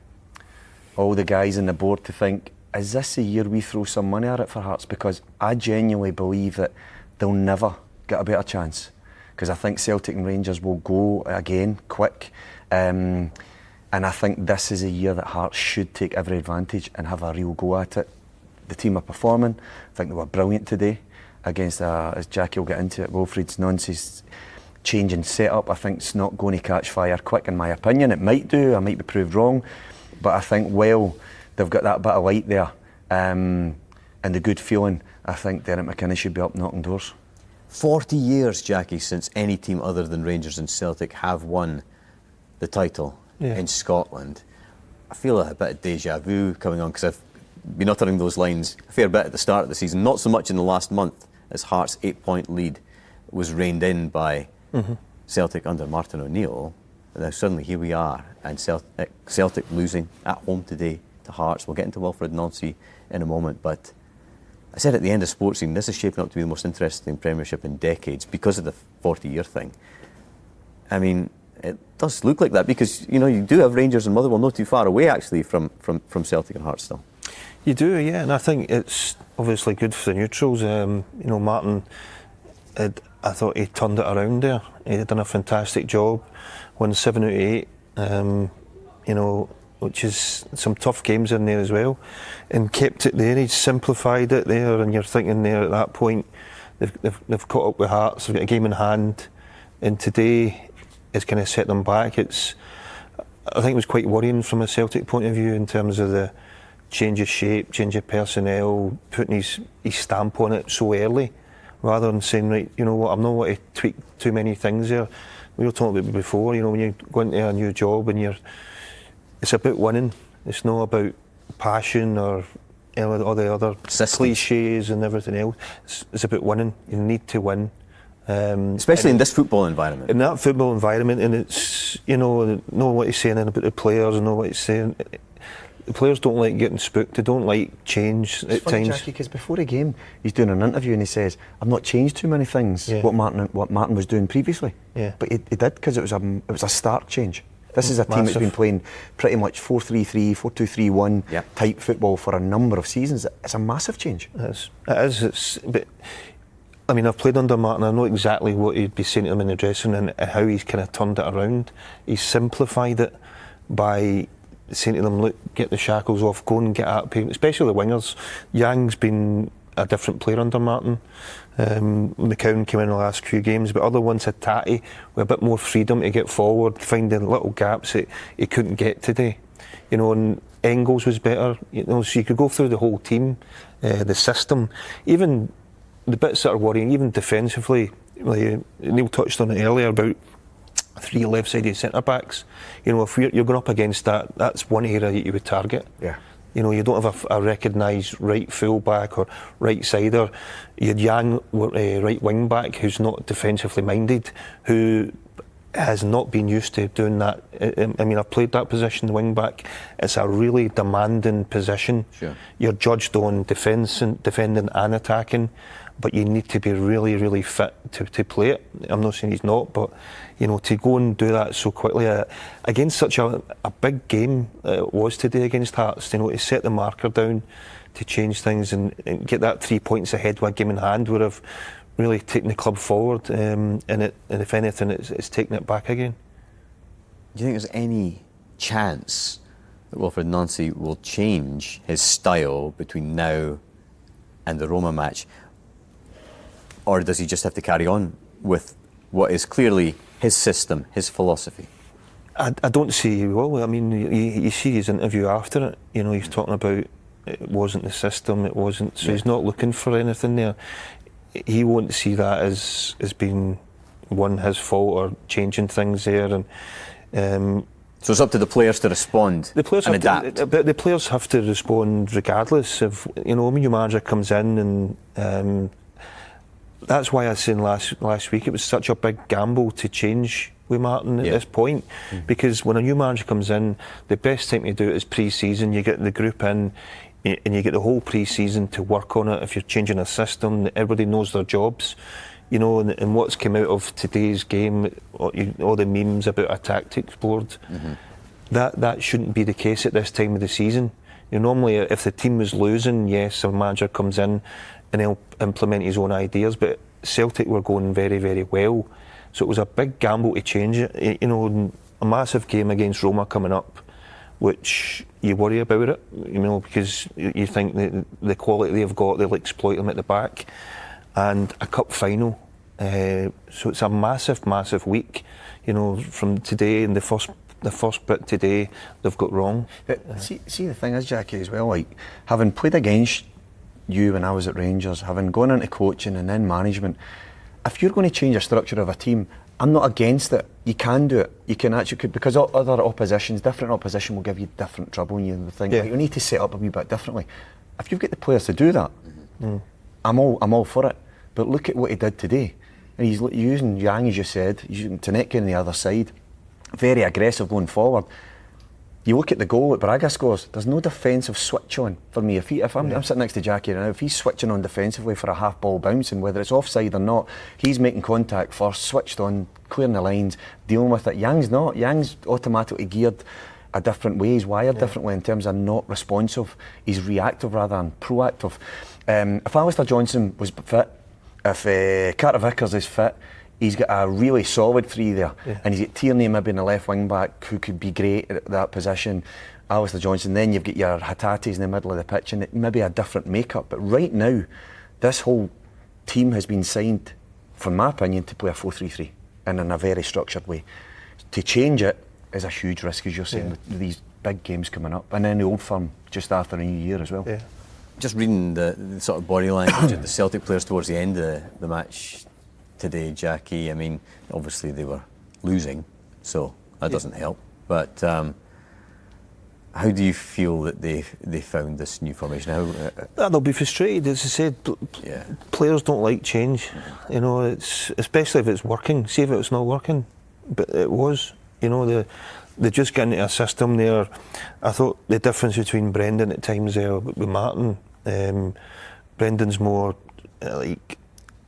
all the guys on the board, to think, is this the year we throw some money at it for Hearts? Because I genuinely believe that they'll never get a better chance, because I think Celtic and Rangers will go again quick, and I think this is a year that Hearts should take every advantage and have a real go at it. The team are performing. I think they were brilliant today against, as Jackie will get into it, Wilfried Nancy's change in setup. I think it's not going to catch fire quick, in my opinion. It might do, I might be proved wrong, but I think while they've got that bit of light there and the good feeling, I think Derek McInnes should be up knocking doors. 40 years, Jackie, since any team other than Rangers and Celtic have won the title in Scotland. I feel a bit of deja vu coming on, because I've been uttering those lines a fair bit at the start of the season, not so much in the last month, as Hearts' 8-point lead was reined in by Celtic under Martin O'Neill. Now suddenly here we are, and Celtic losing at home today to Hearts. We'll get into Wilfried Nancy in a moment, but I said at the end of sports scene, this is shaping up to be the most interesting Premiership in decades because of the 40-year thing. I mean, it does look like that, because you do have Rangers and Motherwell not too far away actually from Celtic and Hearts still. You do, yeah, and I think it's obviously good for the neutrals. Martin, I thought he turned it around there. He had done a fantastic job, won 7 out of 8. Which is some tough games in there as well, and kept it there. He's simplified it there, and you're thinking there at that point they've caught up with Hearts, they've got a game in hand, and today it's kind of set them back. I think it was quite worrying from a Celtic point of view in terms of the change of shape, change of personnel, putting his stamp on it so early, rather than saying, right, you know what, I'm not want to tweak too many things there. We were talking about it before, when you go into a new job and it's about winning. It's not about passion or all the other cliches and everything else. It's about winning. You need to win. Especially in this football environment. In that football environment, and it's, know what he's saying about the players, and know what he's saying. The players don't like getting spooked. They don't like change at times. Jackie, because before the game, he's doing an interview and he says, "I've not changed too many things." What Martin was doing previously. Yeah. But he did, because it was a stark change. This is a team that's been playing pretty much 4-3-3, 4-2-3-1 type football for a number of seasons. It's a massive change. It is. But I mean, I've played under Martin. I know exactly what he'd be saying to them in the dressing room and how he's kind of turned it around. He's simplified it by saying to them, look, get the shackles off, go and get at people, especially the wingers. Yang's been a different player under Martin. McCann came in the last few games, but other ones had Tatty with a bit more freedom to get forward, finding little gaps that he couldn't get today. And Engels was better. So you could go through the whole team, the system, even the bits that are worrying, even defensively. Neil touched on it earlier about 3 left-sided centre-backs. If you're going up against that, that's one area that you would target. Yeah. You don't have a recognised right full-back or right-sider. You had Yang, right wing-back, who's not defensively minded, who has not been used to doing that. I mean, I've played that position, wing-back. It's a really demanding position. Sure. You're judged on defending and attacking, but you need to be really, really fit to play it. I'm not saying he's not, but to go and do that so quickly against such a big game it was today against Hearts, to set the marker down, to change things and get that 3 points ahead with a game in hand would have really taken the club forward, and if anything, it's taken it back again. Do you think there's any chance that Wilfried Nancy will change his style between now and the Roma match? Or does he just have to carry on with what is clearly his system, his philosophy? I don't see he will. I mean, you see his interview after it. He's talking about it wasn't the system, it wasn't. So he's not looking for anything there. he won't see that as being his fault or changing things there. And so it's up to the players to respond and adapt. But the players have to respond regardless of, when your manager comes in, and that's why I was saying last week it was such a big gamble to change with Martin at this point, because when a new manager comes in, the best time to do it is pre-season. You get the group in and you get the whole pre-season to work on it. If you're changing a system, everybody knows their jobs. And what's come out of today's game, all the memes about a tactics board, that shouldn't be the case at this time of the season. Normally, if the team was losing, yes, a manager comes in and he'll implement his own ideas, but Celtic were going very, very well. So it was a big gamble to change it. A massive game against Roma coming up, which you worry about it, because you think that the quality they've got, they'll exploit them at the back. And a cup final, so it's a massive, massive week. From today and the first bit today, they've got wrong. See the thing is, Jackie, as well, like having played against you when I was at Rangers, having gone into coaching and then management, if you're going to change a structure of a team, I'm not against it. You can do it. You can actually, because other oppositions, different opposition will give you different trouble, and you think you need to set up a wee bit differently. If you've got the players to do that, I'm all for it. But look at what he did today. And he's using Yang, as you said, he's using Taneka on the other side. Very aggressive going forward. You look at the goal that Braga scores, there's no defensive switch on for me. If I'm sitting next to Jackie now, if he's switching on defensively for a half ball bouncing, whether it's offside or not, he's making contact first, switched on, clearing the lines, dealing with it. Yang's not. Yang's automatically geared a different way. He's wired differently in terms of not responsive. He's reactive rather than proactive. If Alistair Johnson was fit, if Carter Vickers is fit, he's got a really solid three there, and he's got Tierney maybe in the left wing back who could be great at that position. Alistair Johnson, then you've got your Hatates in the middle of the pitch, and maybe a different makeup. But right now, this whole team has been signed, from my opinion, to play a 4-3-3 and in a very structured way. To change it is a huge risk, as you're saying, with these big games coming up, and then the Old Firm just after the New Year as well. Just reading the sort of body language of the Celtic players towards the end of the match today, Jackie, I mean, obviously they were losing, so that doesn't help. But how do you feel that they found this new formation? They'll be frustrated, as I said. Players don't like change. It's especially if it's working. See if it's not working, but it was. They just get into a system there. I thought the difference between Brendan at times there with Martin, Brendan's more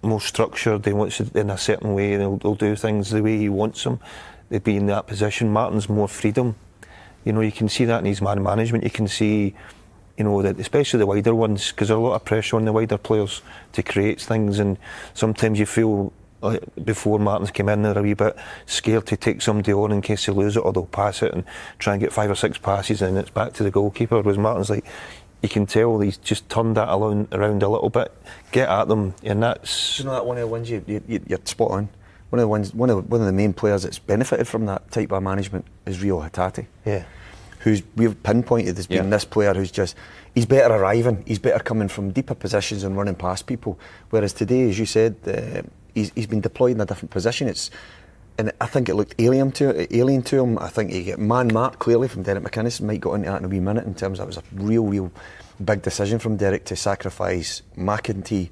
more structured. He wants it in a certain way, and he'll do things the way he wants them. They'd be in that position. Martin's more freedom. You can see that in his man management. You can see, that especially the wider ones, because there's a lot of pressure on the wider players to create things, and sometimes you feel before Martin's come in, they're a wee bit scared to take somebody on in case they lose it, or they'll pass it and try and get 5 or 6 passes and it's back to the goalkeeper. Whereas Martin's you can tell he's just turned that around a little bit, get at them, and that's... Do you know that one of the ones you're spot on? One of the main players that's benefited from that type of management is Rio Hatate. Who's we've pinpointed as being this player who's just... He's better arriving, he's better coming from deeper positions and running past people. Whereas today, as you said, he's been deployed in a different position. And I think it looked alien to him. I think he got man-marked clearly from Derek McInnes. Mike got into that in a wee minute in terms of it was a real big decision from Derek to sacrifice McEntee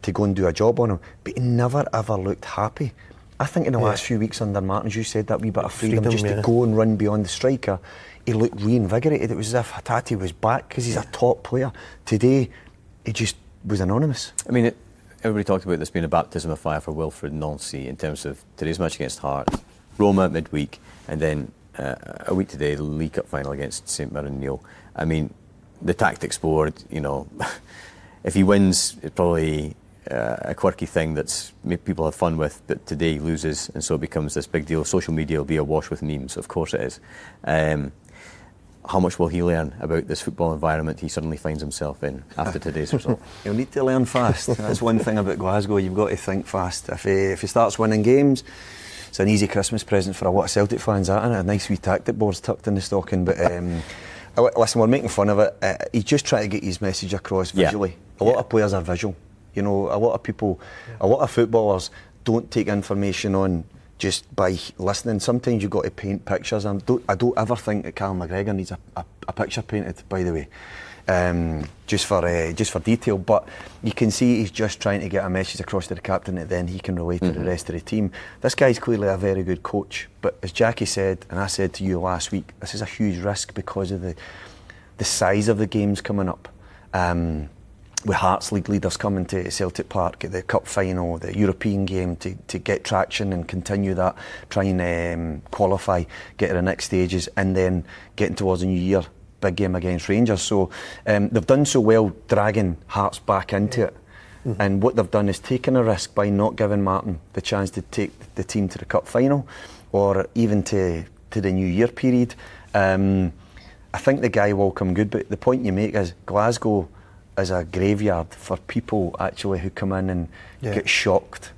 to go and do a job on him. But he never ever looked happy. I think in the last few weeks under Martin, as you said, that wee bit of freedom just to go and run beyond the striker, he looked reinvigorated. It was as if Hatate was back because he's a top player. Today, he just was anonymous. I mean, everybody talked about this being a baptism of fire for Wilfried Nancy in terms of today's match against Hearts, Roma midweek, and then a week today, the League Cup final against St Mirren Neill. I mean, the tactics board, if he wins, it's probably a quirky thing that's people have fun with, but today he loses, and so it becomes this big deal. Social media will be awash with memes, of course it is. How much will he learn about this football environment he suddenly finds himself in after today's result? He'll need to learn fast. That's one thing about Glasgow, you've got to think fast. If he starts winning games, it's an easy Christmas present for a lot of Celtic fans, that, and a nice wee tactic board's tucked in the stocking. But listen, we're making fun of it. He's just trying to get his message across visually. A lot of players are visual. You know, a lot of people, a lot of footballers don't take information on just by listening. Sometimes you've got to paint pictures. I don't ever think that Callum McGregor needs a picture painted, by the way, just for detail. But you can see he's just trying to get a message across to the captain that then he can relate to the rest of the team. This guy's clearly a very good coach. But as Jackie said, and I said to you last week, this is a huge risk because of the size of the games coming up. With Hearts League leaders coming to Celtic Park at the Cup final, the European game, to get traction and continue that, try and qualify, get to the next stages, and then getting towards the new year, big game against Rangers. So they've done so well dragging Hearts back into it. And what they've done is taken a risk by not giving Martin the chance to take the team to the Cup final or even to the new year period. I think the guy will come good, but the point you make is Glasgow is a graveyard for people actually who come in and get shocked.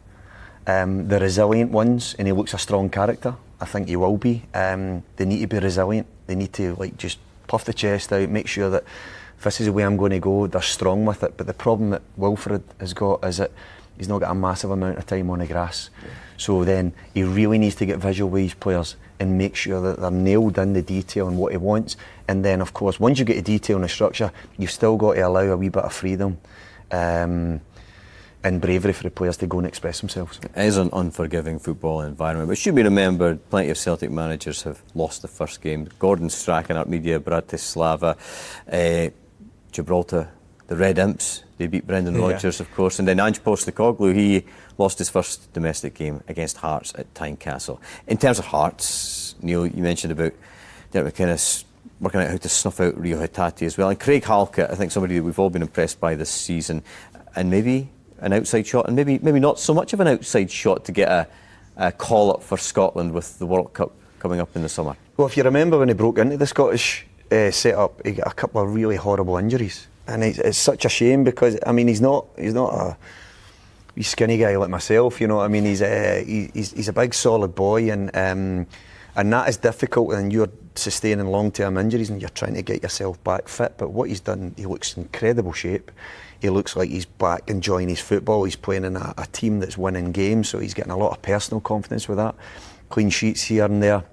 The resilient ones, and he looks a strong character. I think he will be. They need to be resilient. They need to just puff the chest out, make sure that if this is the way I'm going to go, they're strong with it. But the problem that Wilfried has got is that he's not got a massive amount of time on the grass. So then he really needs to get visual with his players and make sure that they're nailed in the detail and what he wants. And then, of course, once you get the detail and the structure, you've still got to allow a wee bit of freedom and bravery for the players to go and express themselves. It is an unforgiving football environment, but should be remembered, plenty of Celtic managers have lost the first game. Gordon Strachan, Armedia, Bratislava, Gibraltar, the Red Imps, they beat Brendan Rodgers, of course, and then Ange Postecoglou, he lost his first domestic game against Hearts at Tynecastle. In terms of Hearts, Neil, you mentioned about Derek McInnes working out how to snuff out Rio Hatate as well, and Craig Halkett, I think somebody that we've all been impressed by this season, and maybe an outside shot, and maybe not so much of an outside shot to get a call-up for Scotland with the World Cup coming up in the summer. Well, if you remember when he broke into the Scottish set-up, he got a couple of really horrible injuries. And it's such a shame because, I mean, he's not a wee skinny guy like myself, you know what I mean? He's a big solid boy, and that is difficult when you're sustaining long-term injuries and you're trying to get yourself back fit. But what he's done, he looks in incredible shape. He looks like he's back enjoying his football. He's playing in a team that's winning games, so he's getting a lot of personal confidence with that. Clean sheets here and there.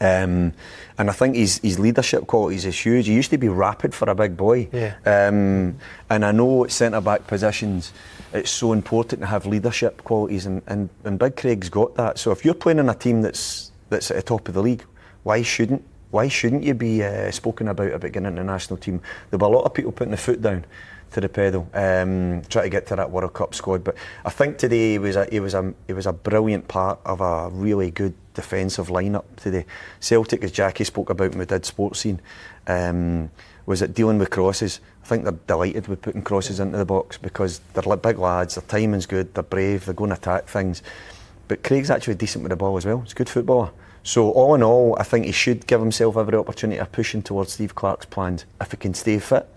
And I think his leadership qualities is huge. He used to be rapid for a big boy. And I know at centre-back positions it's so important to have leadership qualities, and Big Craig's got that. So if you're playing in a team that's at the top of the league, why shouldn't you be spoken about getting into the national team? There'll be a lot of people putting the foot down to the pedal, try to get to that World Cup squad. But I think today he was a brilliant part of a really good defensive lineup today. Celtic, as Jackie spoke about when we did Sports Scene, was at dealing with crosses. I think they're delighted with putting crosses into the box because they're big lads, their timing's good, they're brave, they're going to attack things. But Craig's actually decent with the ball as well. He's a good footballer. So all in all, I think he should give himself every opportunity of pushing towards Steve Clarke's plans. If he can stay fit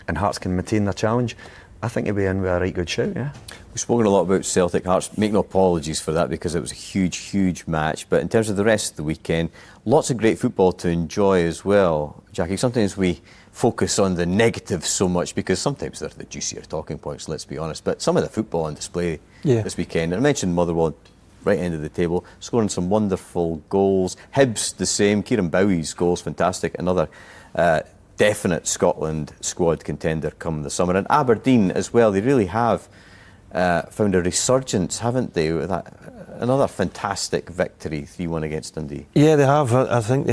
and Hearts can maintain their challenge, I think he'll be in with a right good shout, yeah. We've spoken a lot about Celtic Hearts. Make no apologies for that because it was a huge, huge match. But in terms of the rest of the weekend, lots of great football to enjoy as well. Jackie, sometimes we focus on the negatives so much because sometimes they're the juicier talking points, let's be honest. But some of the football on display this weekend, and I mentioned Motherwell, right end of the table, scoring some wonderful goals. Hibs the same. Kieran Bowie's goals, fantastic. Another definite Scotland squad contender come the summer. And Aberdeen as well, they really have found a resurgence, haven't they? With that, another fantastic victory, 3-1 against Dundee. Yeah, they have. I think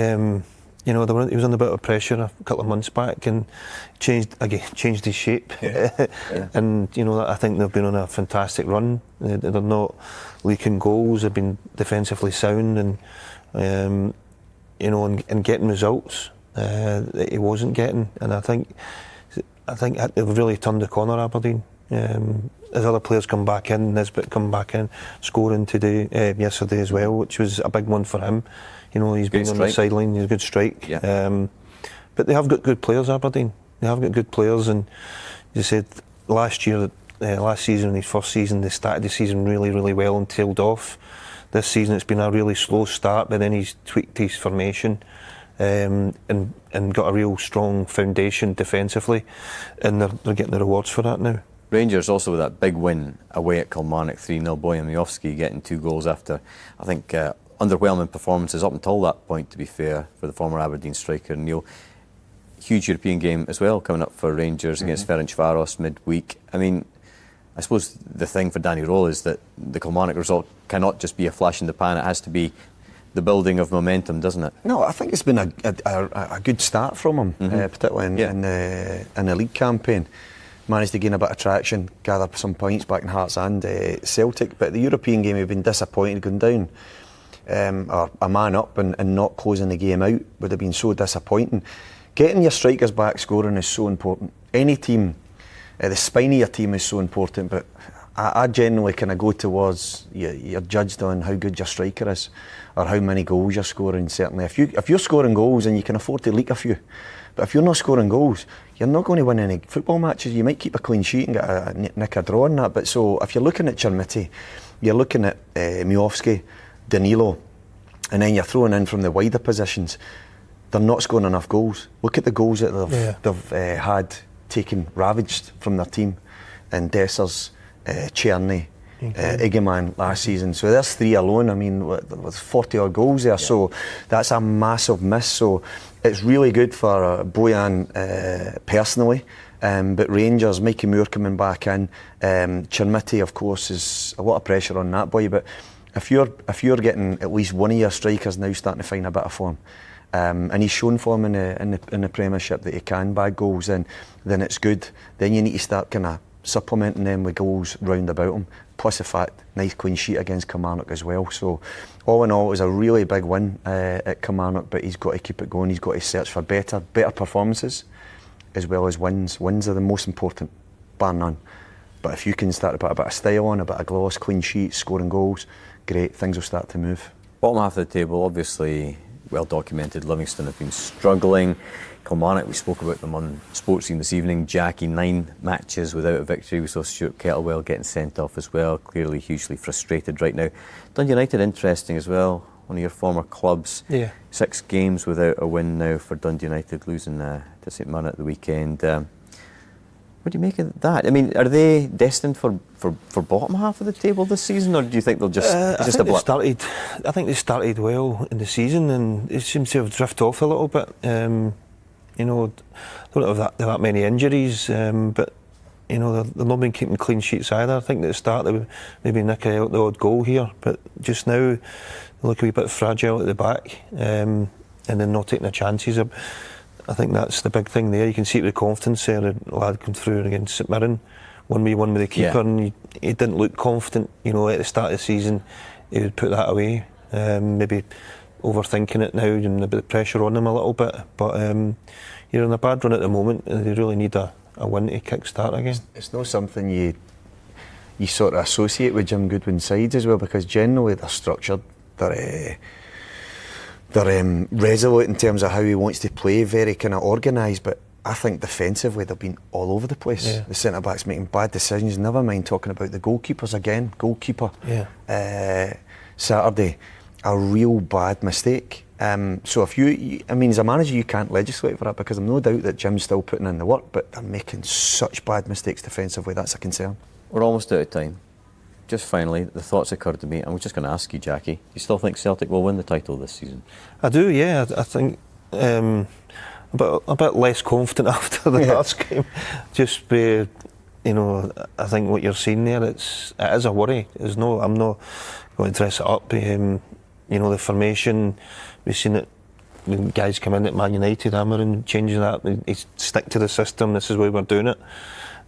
he was under a bit of pressure a couple of months back and changed his shape. And I think they've been on a fantastic run. They're not leaking goals. They've been defensively sound and getting results that he wasn't getting. And I think they've really turned the corner, Aberdeen. As other players come back in, Nisbet come back in, scoring yesterday as well, which was a big one for him. He's been on the sideline, he's a good strike. But they have got good players, Aberdeen. They have got good players, and you said last season, his first season, they started the season really, really well and tailed off. This season it's been a really slow start, but then he's tweaked his formation and got a real strong foundation defensively, and they're getting the rewards for that now. Rangers also with that big win away at Kilmarnock, 3-0. Bojan Miovski getting 2 goals after, I think, underwhelming performances up until that point, to be fair, for the former Aberdeen striker Neil. Huge European game as well coming up for Rangers against Ferencvaros midweek. I mean, I suppose the thing for Danny Röhl is that the Kilmarnock result cannot just be a flash in the pan. It has to be the building of momentum, doesn't it? No, I think it's been a good start from him, particularly in the league campaign. Managed to gain a bit of traction, gather some points back in Hearts and Celtic. But the European game, we've been disappointed going down. Or a man up and not closing the game out would have been so disappointing. Getting your strikers back scoring is so important. Any team, the spine of your team is so important, but I generally kind of go towards you're judged on how good your striker is or how many goals you're scoring. Certainly, if you're scoring goals, and you can afford to leak a few, but if you're not scoring goals, you're not going to win any football matches. You might keep a clean sheet and get a nick a draw on that. But so if you're looking at Chermiti, you're looking at Miovski, Danilo, and then you're throwing in from the wider positions. They're not scoring enough goals. Look at the goals that they've had taken ravaged from their team, and Dessers, Czerny, Iggeman last season. So there's 3 alone. I mean, with 40 odd goals there. So that's a massive miss. So it's really good for Bojan personally. But Rangers, Mikey Moore coming back in. Chermiti, of course, is a lot of pressure on that boy. But if you're getting at least one of your strikers now starting to find a bit of form, and he's shown form in the Premiership that he can bag goals, then it's good. Then you need to start kind of supplementing them with goals round about him. Plus the fact, nice clean sheet against Kilmarnock as well. So all in all, it was a really big win at Kilmarnock, but he's got to keep it going. He's got to search for better performances as well as wins. Wins are the most important, bar none. But if you can start to put a bit of style on, a bit of gloss, clean sheets, scoring goals, great, things will start to move. Bottom half of the table, obviously well documented. Livingston have been struggling. Kilmarnock, we spoke about them on Sports Scene this evening. Jackie, 9 matches without a victory. We saw Stuart Kettlewell getting sent off as well. Clearly hugely frustrated right now. Dundee United, interesting as well. One of your former clubs. 6 games without a win now for Dundee United, losing to St Mirren at the weekend. What do you make of that? I mean, are they destined for bottom half of the table this season, or do you think they'll just it's just a blip? I think they started well in the season, and it seems to have drifted off a little bit. You know, don't have that many injuries, but you know they've not been keeping clean sheets either. I think at the start they would maybe nick out the odd goal here, but just now they look a wee bit fragile at the back, and then not taking the chances. I think that's the big thing there. You can see the confidence there. The lad come through against St Mirren, 1v1 with the keeper, and he didn't look confident. You know, at the start of the season, he would put that away. Maybe overthinking it now and a bit of pressure on him a little bit. But you're in a bad run at the moment, and they really need a win to kick-start again. It's not something you sort of associate with Jim Goodwin's sides as well, because generally they're structured. They're resolute in terms of how he wants to play, very kind of organised, but I think defensively they've been all over the place. The centre-backs making bad decisions, never mind talking about the goalkeepers again. Goalkeeper, Saturday, a real bad mistake. So if I mean, as a manager you can't legislate for that, because I've no doubt that Jim's still putting in the work, but they're making such bad mistakes defensively, that's a concern. We're almost out of time. Just finally, the thoughts occurred to me. I was just going to ask you, Jackie, do you still think Celtic will win the title this season? I do, yeah. I think a bit less confident after the last game. Just you know, I think what you're seeing there, it is a worry. I'm not going to dress it up. You know, the formation, we've seen it. The guys come in at Man United, Amarin changing that. They stick to the system. This is why we're doing it.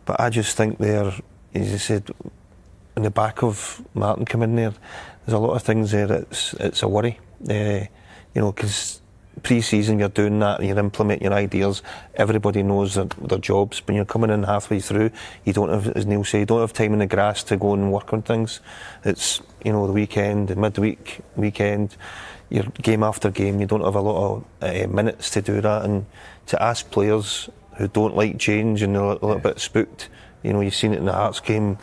But I just think they're, as I said, in the back of Martin coming there, there's a lot of things there it's a worry. You know, because pre-season you're doing that and you're implementing your ideas, everybody knows their jobs. When you're coming in halfway through, you don't have, as Neil said, you don't have time in the grass to go and work on things. It's, you know, the weekend, the midweek, weekend, you're game after game, you don't have a lot of minutes to do that, and to ask players who don't like change and they're a little bit spooked, you know, you've seen it in the Hearts game,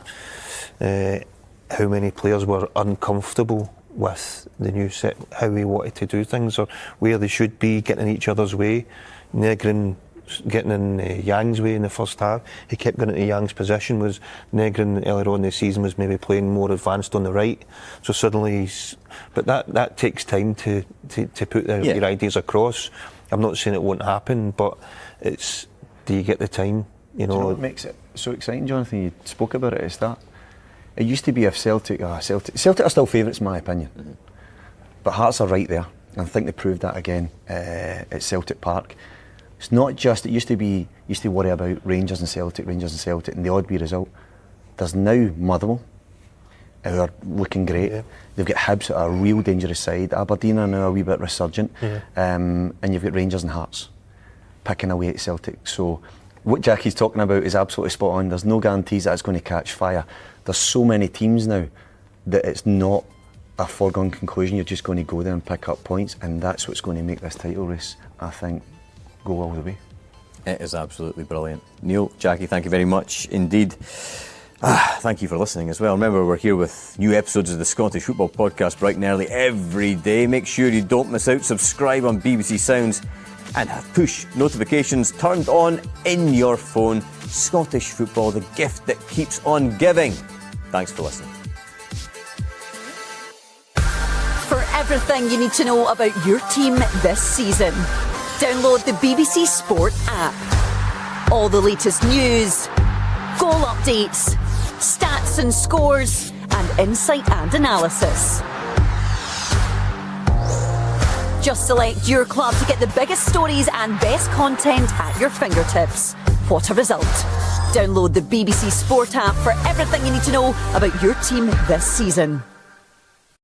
how many players were uncomfortable with the new set, how we wanted to do things or where they should be, getting in each other's way. Negrin getting in Yang's way in the first half. He kept going into Yang's position. Was Negrin earlier on in the season was maybe playing more advanced on the right. So suddenly but that takes time to put your ideas across. I'm not saying it won't happen, but it's, do you get the time? Do you know what makes it so exciting, Jonathan? You spoke about it at the start. It used to be if Celtic are still favourites in my opinion. Mm-hmm. But Hearts are right there. And I think they proved that again at Celtic Park. It's not just, it used to worry about Rangers and Celtic, and the odd wee result. There's now Motherwell, who are looking great. Yeah. They've got Hibs, a real dangerous side. Aberdeen are now a wee bit resurgent. Yeah. And you've got Rangers and Hearts picking away at Celtic. So what Jackie's talking about is absolutely spot on. There's no guarantees that it's going to catch fire. There's so many teams now that it's not a foregone conclusion. You're just going to go there and pick up points, and that's what's going to make this title race, I think, go all the way. It is absolutely brilliant. Neil, Jackie, thank you very much indeed. Thank you for listening as well. Remember, we're here with new episodes of the Scottish Football Podcast bright and early every day. Make sure you don't miss out. Subscribe on BBC Sounds and have push notifications turned on in your phone. Scottish football, the gift that keeps on giving. Thanks for listening. For everything you need to know about your team this season, download the BBC Sport app. All the latest news, goal updates, stats and scores, and insight and analysis. Just select your club to get the biggest stories and best content at your fingertips. What a result. Download the BBC Sport app for everything you need to know about your team this season.